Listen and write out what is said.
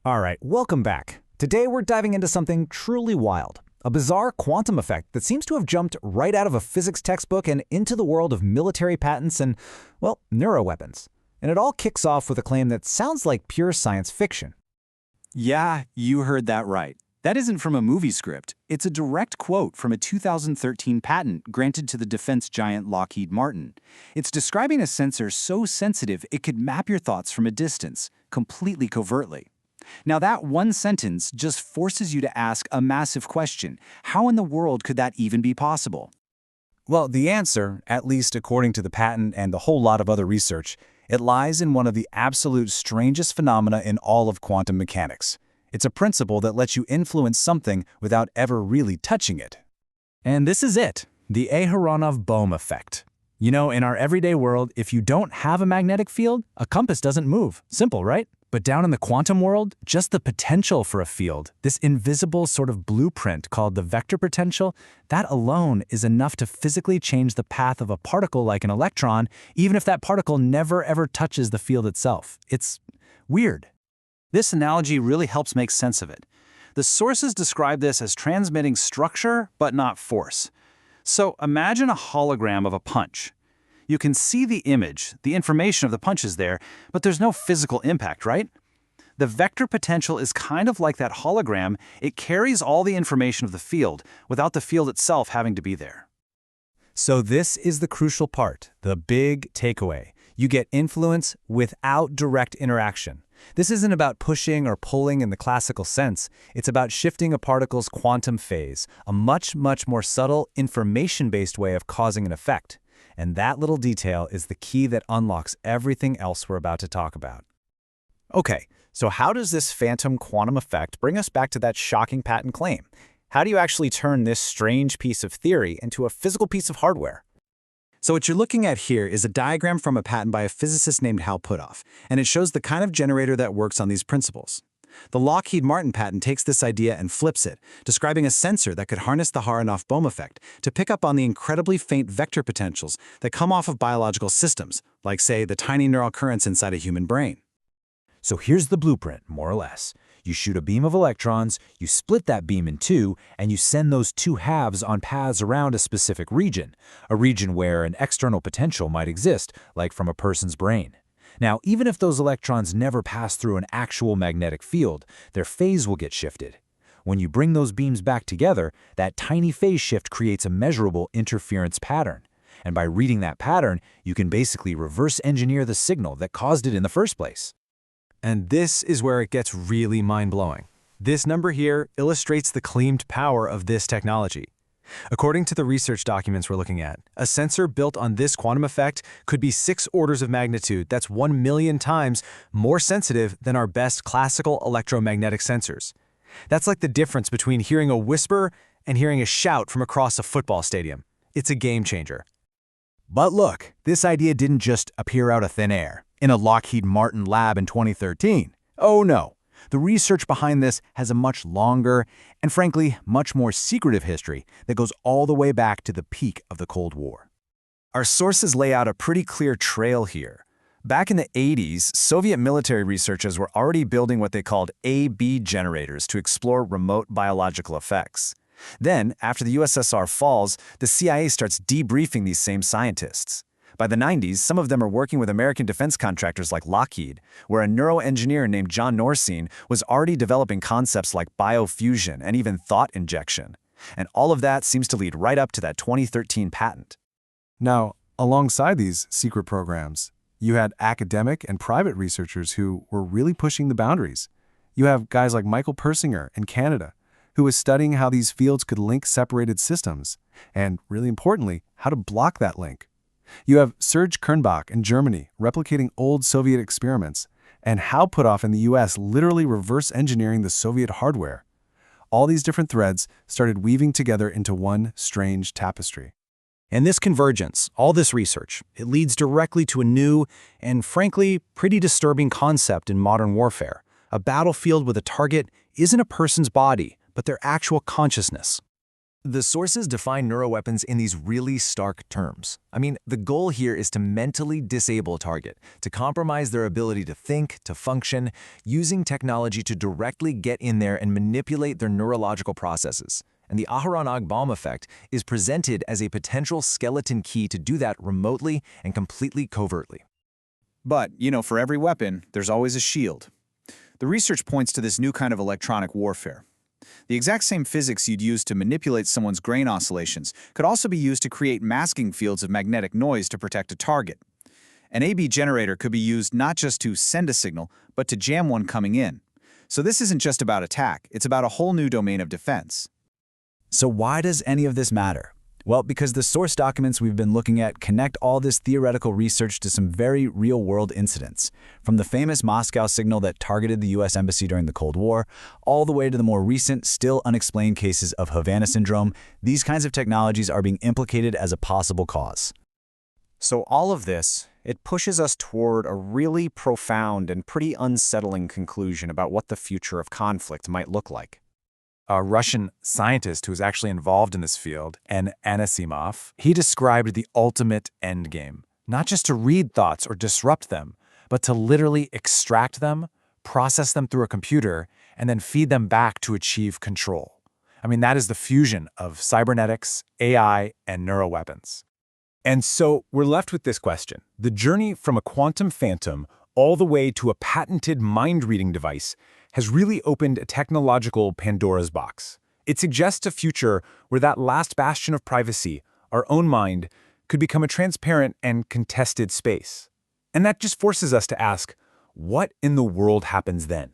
All right, welcome back. Today we're diving into something truly wild, a bizarre quantum effect that seems to have jumped right out of a physics textbook and into the world of military patents and, well, neuroweapons. And it all kicks off with a claim that sounds like pure science fiction. Yeah, you heard that right. That isn't from a movie script. It's a direct quote from a 2013 patent granted to the defense giant Lockheed Martin. It's describing a sensor so sensitive it could map your thoughts from a distance, completely covertly. Now, that one sentence just forces you to ask a massive question. How in the world could that even be possible? Well, the answer, at least according to the patent and a whole lot of other research, it lies in one of the absolute strangest phenomena in all of quantum mechanics. It's a principle that lets you influence something without ever really touching it. And this is it, the Aharonov-Bohm effect. You know, in our everyday world, if you don't have a magnetic field, a compass doesn't move. Simple, right? But down in the quantum world, just the potential for a field, this invisible sort of blueprint called the vector potential, that alone is enough to physically change the path of a particle like an electron, even if that particle never ever touches the field itself. It's weird. This analogy really helps make sense of it. The sources describe this as transmitting structure, but not force. So imagine a hologram of a punch. You can see the image, the information of the punch is there, but there's no physical impact, right? The vector potential is kind of like that hologram. It carries all the information of the field without the field itself having to be there. So this is the crucial part, the big takeaway. You get influence without direct interaction. This isn't about pushing or pulling in the classical sense. It's about shifting a particle's quantum phase, a much, much more subtle, information-based way of causing an effect. And that little detail is the key that unlocks everything else we're about to talk about. Okay, so how does this phantom quantum effect bring us back to that shocking patent claim? How do you actually turn this strange piece of theory into a physical piece of hardware? So what you're looking at here is a diagram from a patent by a physicist named Hal Puthoff, and it shows the kind of generator that works on these principles. The Lockheed Martin patent takes this idea and flips it, describing a sensor that could harness the Aharonov-Bohm effect to pick up on the incredibly faint vector potentials that come off of biological systems, like, say, the tiny neural currents inside a human brain. So here's the blueprint, more or less. You shoot a beam of electrons, you split that beam in two, and you send those two halves on paths around a specific region, a region where an external potential might exist, like from a person's brain. Now, even if those electrons never pass through an actual magnetic field, their phase will get shifted. When you bring those beams back together, that tiny phase shift creates a measurable interference pattern. And by reading that pattern, you can basically reverse engineer the signal that caused it in the first place. And this is where it gets really mind-blowing. This number here illustrates the claimed power of this technology. According to the research documents we're looking at, a sensor built on this quantum effect could be 6 orders of magnitude. That's 1 million times more sensitive than our best classical electromagnetic sensors. That's like the difference between hearing a whisper and hearing a shout from across a football stadium. It's a game changer. But look, this idea didn't just appear out of thin air in a Lockheed Martin lab in 2013. Oh no. The research behind this has a much longer and, frankly, much more secretive history that goes all the way back to the peak of the Cold War. Our sources lay out a pretty clear trail here. Back in the 80s, Soviet military researchers were already building what they called A-B generators to explore remote biological effects. Then, after the USSR falls, the CIA starts debriefing these same scientists. By the 90s, some of them are working with American defense contractors like Lockheed, where a neuroengineer named John Norcine was already developing concepts like biofusion and even thought injection. And all of that seems to lead right up to that 2013 patent. Now, alongside these secret programs, you had academic and private researchers who were really pushing the boundaries. You have guys like Michael Persinger in Canada, who was studying how these fields could link separated systems, and, really importantly, how to block that link. You have Serge Kernbach in Germany replicating old Soviet experiments, and Hal Puthoff in the US literally reverse engineering the Soviet hardware. All these different threads started weaving together into one strange tapestry. And this convergence, all this research, it leads directly to a new and, frankly, pretty disturbing concept in modern warfare. A battlefield with a target isn't a person's body, but their actual consciousness. The sources define neuroweapons in these really stark terms. I mean, the goal here is to mentally disable a target, to compromise their ability to think, to function, using technology to directly get in there and manipulate their neurological processes. And the Aharonov-Bohm effect is presented as a potential skeleton key to do that remotely and completely covertly. But, for every weapon, there's always a shield. The research points to this new kind of electronic warfare. The exact same physics you'd use to manipulate someone's grain oscillations could also be used to create masking fields of magnetic noise to protect a target. An AB generator could be used not just to send a signal, but to jam one coming in. So this isn't just about attack, it's about a whole new domain of defense. So why does any of this matter? Well, because the source documents we've been looking at connect all this theoretical research to some very real-world incidents, from the famous Moscow signal that targeted the U.S. Embassy during the Cold War, all the way to the more recent, still unexplained cases of Havana syndrome. These kinds of technologies are being implicated as a possible cause. So all of this, it pushes us toward a really profound and pretty unsettling conclusion about what the future of conflict might look like. A Russian scientist who was actually involved in this field, and Anisimov, he described the ultimate endgame, not just to read thoughts or disrupt them, but to literally extract them, process them through a computer, and then feed them back to achieve control. I mean, that is the fusion of cybernetics, AI, and neuroweapons. And so we're left with this question. The journey from a quantum phantom all the way to a patented mind-reading device has really opened a technological Pandora's box. It suggests a future where that last bastion of privacy, our own mind, could become a transparent and contested space. And that just forces us to ask, what in the world happens then?